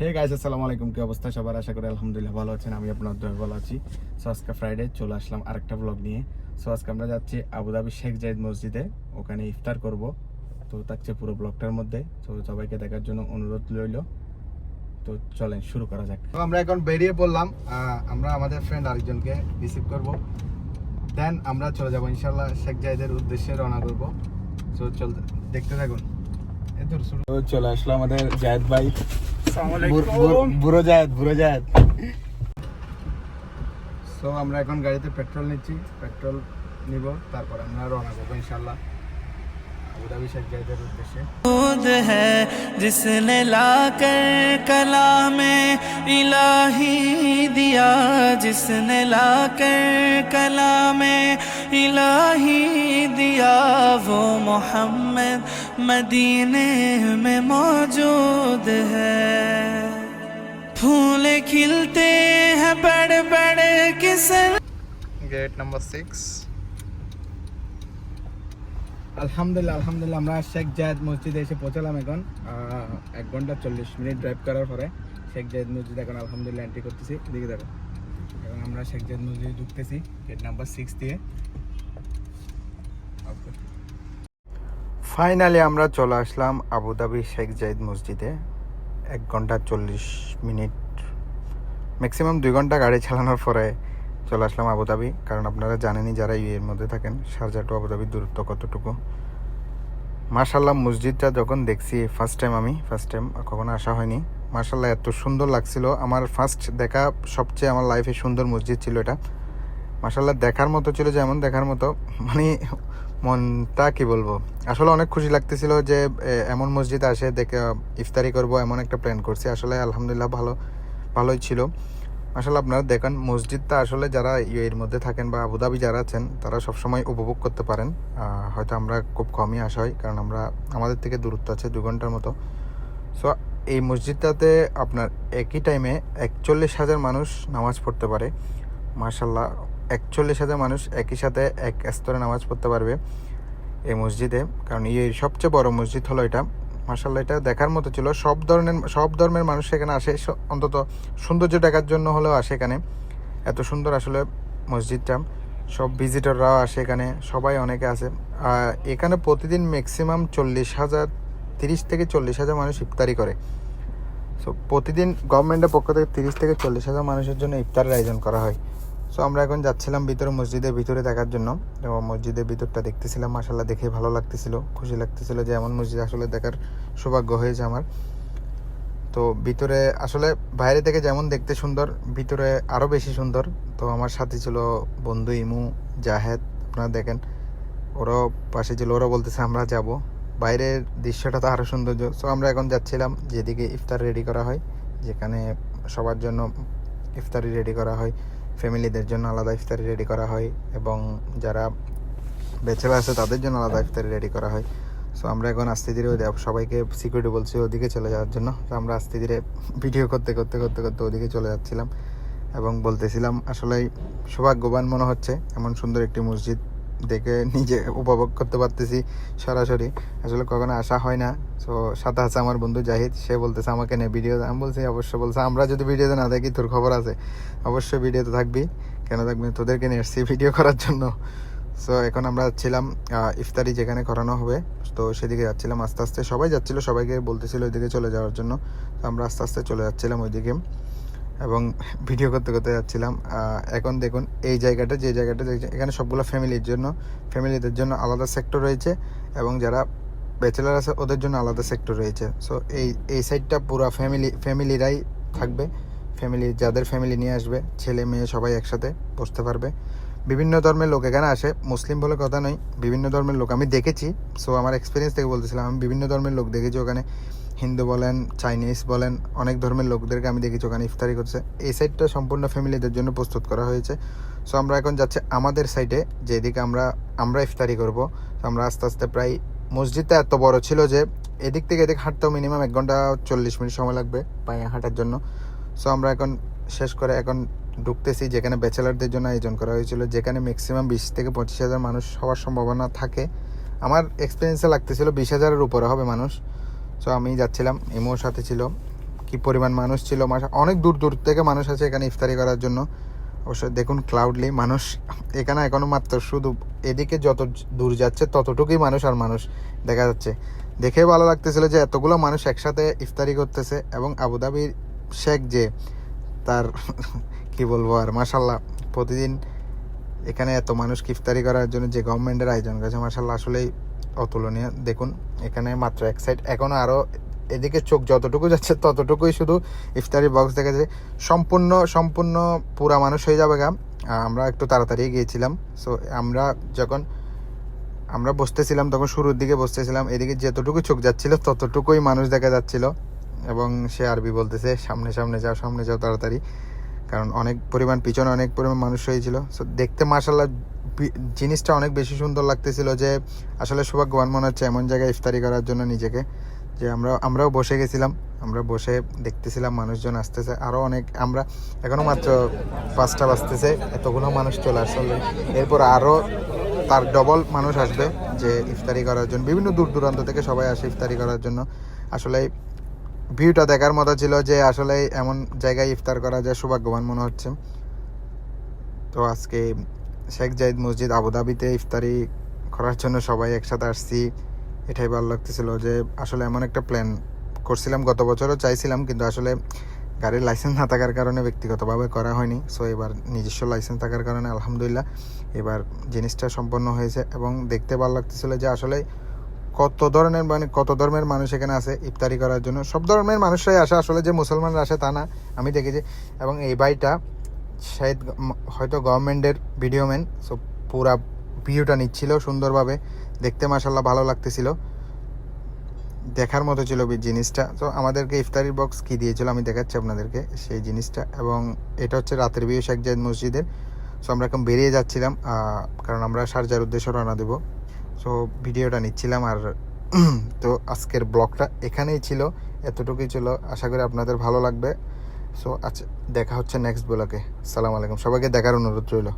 Hey guys, আসসালামু আলাইকুম। কি অবস্থা সবার? আশা করি আলহামদুলিল্লাহ ভালো আছেন। আমি আপনার দোয়া ভালো আছি। সো আজকে ফ্রাইডে চলে আসলাম আরেকটা ব্লগ নিয়ে। সো আজকে আমরা যাচ্ছি আবুধাবি শেখ জায়েদ মসজিদে, ওখানে ইফতার করব। তো থাকছে পুরো ব্লগটার মধ্যে। তো সবাইকে দেখার জন্য অনুরোধ রইল। তো চলেন শুরু করা যাক। তো আমরা এখন বেরিয়ে পড়লাম। আমরা আমাদের ফ্রেন্ড আরেকজনকে রিসিভ করব, দেন আমরা চলে যাব ইনশাল্লাহ শেখ জায়েদের উদ্দেশ্যে রওনা করব। তো চল, দেখতে থাকুন। তো চলে আসলো আমাদের জায়েদ ভাই। বুড়ো জায়েদ। সো আমরা এখন গাড়িতে পেট্রোল নিচ্ছি, পেট্রোল নিব, তারপর আমরা রওনা করবো ইনশাল্লাহ আবুধাবি শেখ জায়েদের উদ্দেশ্যে। है जिसने लाकर कलामे इलाही दिया, जिसने लाकर कलामे इलाही दिया, वो मोहम्मद मदीने में मौजूद है। फूल खिलते हैं बड़ बड़ किस्म। Gate number 6। আলহামদুলিল্লাহ আমরা শেখ জায়েদ মসজিদে এসে পৌঁছালাম। এখন 1 ঘন্টা 40 মিনিট ড্রাইভ করার পরে শেখ জায়েদ মসজিদ এখন আলহামদুলিল্লাহ এন্ট্রি করতেছি। এদিকে দেখো, এখন আমরা শেখ জায়েদ মসজিদে ঢুকতেছি গেট নাম্বার 6 দিয়ে। ফাইনালি আমরা চলে আসলাম আবুধাবি শেখ জায়েদ মসজিদে। 1 ঘন্টা 40 মিনিট, ম্যাক্সিমাম 2 ঘন্টা গাড়ি চালানোর পরে চলে আসলাম আবুধাবি। কারণ আপনারা জানেনই যারা এর মধ্যে থাকেন, শারজাহ টু আবুধাবির দূরত্ব কতটুকু। মাশাআল্লাহ, মসজিদটা যখন দেখছি ফার্স্ট টাইম কখনো আসা হয়নি। মাশাআল্লাহ, এত সুন্দর লাগছিল। আমার ফার্স্ট দেখা সবচেয়ে আমার লাইফে সুন্দর মসজিদ ছিল এটা। মাশাআল্লাহ, দেখার মতো ছিল, যেমন দেখার মতো, মানে মনটা কি বলবো, আসলে অনেক খুশি লাগতেছিল যে এমন মসজিদ আসে দেখে ইফতারি করব, এমন একটা প্ল্যান করছি। আসলে আলহামদুলিল্লাহ ভালোই ছিল। আসলে আপনারা দেখেন মসজিদটা আসলে যারা এর মধ্যে থাকেন বা আবুধাবি যারা আছেন তারা সবসময় উপভোগ করতে পারেন। হয়তো আমরা খুব কমই আসা হয়, কারণ আমাদের থেকে দূরত্ব আছে 2 ঘন্টার মতো। সো এই মসজিদটাতে আপনার একই টাইমে 41,000 মানুষ নামাজ পড়তে পারে। মাশাআল্লাহ, 41,000 মানুষ একই সাথে এক স্তরে নামাজ পড়তে পারবে এই মসজিদে। কারণ এই সবচেয়ে বড় মসজিদ হলো এটা। মাশাআল্লাহ, এটা দেখার মতো ছিল। সব ধর্মের মানুষ এখানে আসে, অন্তত সৌন্দর্য দেখার জন্য হলেও আসে এখানে। এত সুন্দর আসলে মসজিদটা। সব ভিজিটররাও আসে এখানে, সবাই অনেকে আসে। এখানে প্রতিদিন ম্যাক্সিমাম 30 থেকে 40,000 মানুষ ইফতারি করে। সো প্রতিদিন গভর্নমেন্টের পক্ষ থেকে 30 থেকে 40,000 মানুষের জন্য ইফতারের আয়োজন করা হয়। সো আমরা এখন যাচ্ছিলাম ভিতরে, মসজিদের ভিতরে দেখার জন্য। এবং মসজিদের ভিতরটা দেখতেছিলাম। মাশাআল্লাহ, দেখে ভালো লাগতেছিল, খুশি লাগতেছিল যে এমন মসজিদ আসলে দেখার সৌভাগ্য হয়েছে আমার। তো ভিতরে আসলে বাইরে থেকে যেমন দেখতে সুন্দর, ভিতরে আরও বেশি সুন্দর। তো আমার সাথে ছিল বন্ধু ইমু, জাহেদ, আপনারা দেখেন ওরাও পাশে ছিল, ওরা বলতেছে আমরা যাব। বাইরের দৃশ্যটা তো আরও সৌন্দর্য। সো আমরা এখন যাচ্ছিলাম যেদিকে ইফতার রেডি করা হয়, যেখানে সবার জন্য ইফতারি রেডি করা হয়, ফ্যামিলিদের জন্য আলাদা ইফতারি রেডি করা হয়, এবং যারা ব্যাচেলার আছে তাদের জন্য আলাদা ইফতারি রেডি করা হয়। সো আমরা এখন আস্তে ধীরে সবাইকে সিকিউরিটি বলছি ওদিকে চলে যাওয়ার জন্য। তো আমরা আস্তে ধীরে ভিডিও করতে ওদিকে চলে যাচ্ছিলাম এবং বলতেছিলাম আসলে সৌভাগ্যবান মনে হচ্ছে এমন সুন্দর একটি মসজিদ দেখে নিজে উপভোগ করতে পারতেছি সরাসরি। আসলে কখনো আসা হয় না। সো সাথে আছে আমার বন্ধু জাহিদ, সে বলতেছে আমাকে নে ভিডিও। আমি বলছি অবশ্যই। বলছে আমরা যদি ভিডিওতে না দেখি তোর খবর আছে, অবশ্যই ভিডিওতে থাকবি। কেন থাকবি, তোদেরকে নিয়ে এসেছি ভিডিও করার জন্য। সো এখন আমরা যাচ্ছিলাম ইফতারি যেখানে করানো হবে, তো সেদিকে যাচ্ছিলাম আস্তে আস্তে। সবাই যাচ্ছিল, সবাইকে বলতেছিল ওইদিকে চলে যাওয়ার জন্য। তো আমরা আস্তে আস্তে চলে যাচ্ছিলাম ওইদিকে এবং ভিডিও করতে যাচ্ছিলাম। এখন দেখুন এই জায়গাটা, যে জায়গাটা এখানে সবগুলো ফ্যামিলিদের জন্য আলাদা সেক্টর রয়েছে, এবং যারা ব্যাচেলার আছে ওদের জন্য আলাদা সেক্টর রয়েছে। সো এই সাইডটা পুরো ফ্যামিলিরাই থাকবে। যাদের ফ্যামিলি নিয়ে আসবে, ছেলে মেয়ে সবাই একসাথে বসতে পারবে। বিভিন্ন ধর্মের লোক এখানে আসে, মুসলিম বলে কথা নয়, বিভিন্ন ধর্মের লোক আমি দেখেছি। সো আমার এক্সপিরিয়েন্স থেকে বলতেছিলাম, আমি বিভিন্ন ধর্মের লোক দেখেছি ওখানে। হিন্দু বলেন, চাইনিজ বলেন, অনেক ধর্মের লোকদেরকে আমি দেখেছি ওখানে ইফতারি করছে। এই সাইডটা সম্পূর্ণ ফ্যামিলিদের জন্য প্রস্তুত করা হয়েছে। সো আমরা এখন যাচ্ছি আমাদের সাইডে, যেদিকে আমরা ইফতারি করব। আমরা আস্তে আস্তে, প্রায় মসজিদটা এত বড় ছিল যে এদিক থেকে এদিক হাঁটতেও মিনিমাম 1 ঘন্টা 40 মিনিট সময় লাগবে পায়ে হাঁটার জন্য। সো আমরা এখন শেষ করে এখন ঢুকতেছি যেখানে ব্যাচেলারদের জন্য আয়োজন করা হয়েছিল, যেখানে ম্যাক্সিমাম 20 থেকে 25,000 মানুষ হওয়ার সম্ভাবনা থাকে। আমার এক্সপিরিয়েন্সে লাগতেছিল 20,000-এর উপরে হবে মানুষ। সো আমি যাচ্ছিলাম, ইমোর সাথে ছিল, কি পরিমাণ মানুষ ছিল, অনেক দূর দূর থেকে মানুষ আছে এখানে ইফতারি করার জন্য। অবশ্যই দেখুন ক্লাউডলি মানুষ এখানে এখনো মাত্র শুধু এদিকে যত দূর যাচ্ছে ততটুকুই মানুষ আর মানুষ দেখা যাচ্ছে। দেখে ভালো লাগতেছিল যে এতগুলো মানুষ একসাথে ইফতারি করতেছে, এবং আবুধাবির শেখ যে তার কি বলবো আর, মাশাল্লাহ প্রতিদিন এখানে এত মানুষকে ইফতারি করার জন্য যে গভর্নমেন্টের আয়োজন করেছে মাশাল্লাহ আসলেই অতুলনীয়। দেখুন এখানে মাত্র এক সাইড, এখনও আরও এদিকে চোখ যতটুকু যাচ্ছে ততটুকুই শুধু ইফতারি বক্স দেখা যায়। সম্পূর্ণ পুরা মানুষ হয়ে যাবে গা। আমরা একটু তাড়াতাড়ি গিয়েছিলাম। সো আমরা বসতেছিলাম তখন শুরুর দিকে বসতেছিলাম, এদিকে যতটুকু চোখ যাচ্ছিল ততটুকুই মানুষ দেখা যাচ্ছিল, এবং সে আরবি বলতেছে সামনে যাও তাড়াতাড়ি, কারণ অনেক পরিমাণ পিছনে অনেক পরিমাণ মানুষ হয়েছিল। সো দেখতে মাশাল্লাহ জিনিসটা অনেক বেশি সুন্দর লাগতেছিল, যে আসলে সৌভাগ্যবান মনে হচ্ছে এমন জায়গায় ইফতারি করার জন্য নিজেকে, যে আমরাও বসে গেছিলাম, আমরা বসে দেখতেছিলাম মানুষজন আসতেছে আরও অনেক। আমরা এখনও মাত্র 5টা বাজতেছে, এতগুলো মানুষ চলে আসলে, এরপর আরও তার ডবল মানুষ আসবে যে ইফতারি করার জন্য। বিভিন্ন দূর দূরান্ত থেকে সবাই আসে ইফতারি করার জন্য। আসলে ভিউটা দেখার মতো ছিল, যে আসলে এমন জায়গায় ইফতার করা যায়, সৌভাগ্যবান মনে হচ্ছে। তো আজকে শেখ জায়েদ মসজিদ আবুধাবিতে ইফতারি করার জন্য সবাই একসাথে আসছি, এটাই ভালো লাগতেছিল। যে আসলে এমন একটা প্ল্যান করছিলাম, গত বছরও চাইছিলাম, কিন্তু আসলে গাড়ির লাইসেন্স না থাকার কারণে ব্যক্তিগতভাবে করা হয়নি। সো এবার নিজস্ব লাইসেন্স থাকার কারণে আলহামদুলিল্লাহ এবার জিনিসটা সম্পন্ন হয়েছে, এবং দেখতে ভালো লাগতেছিল যে আসলে কত ধর্মের মানুষ এখানে আছে ইফতারি করার জন্য। সব ধর্মের মানুষরাই আসে, আসলে যে মুসলমানরা আসে তা না, আমি দেখেছি। এবং এই ভাইটা শায়দ হয়তো গভর্নমেন্টের ভিডিও ম্যান, সো পুরা ভিউটা নিচ্ছিল সুন্দরভাবে, দেখতে মাশাল্লাহ ভালো লাগতেছিল, দেখার মতো ছিল জিনিসটা। তো আমাদেরকে ইফতারির বক্স কি দিয়েছিল আমি দেখাচ্ছি আপনাদেরকে সেই জিনিসটা। এবং এটা হচ্ছে রাতের ভিউ শেখ জায়েদ মসজিদের। সো আমরা এখন বেরিয়ে যাচ্ছিলাম, কারণ আমরা শারজার উদ্দেশ্যে রওনা দেবো। সো ভিডিওটা নিচ্ছিলাম। আর তো আজকের ব্লগটা এখানেই ছিল, এতটুকুই ছিল, আশা করি আপনাদের ভালো লাগবে। সো আচ্ছা, দেখা হচ্ছে নেক্সট ব্লগে। আসসালামু আলাইকুম, সবাইকে দেখার অনুরোধ রইল।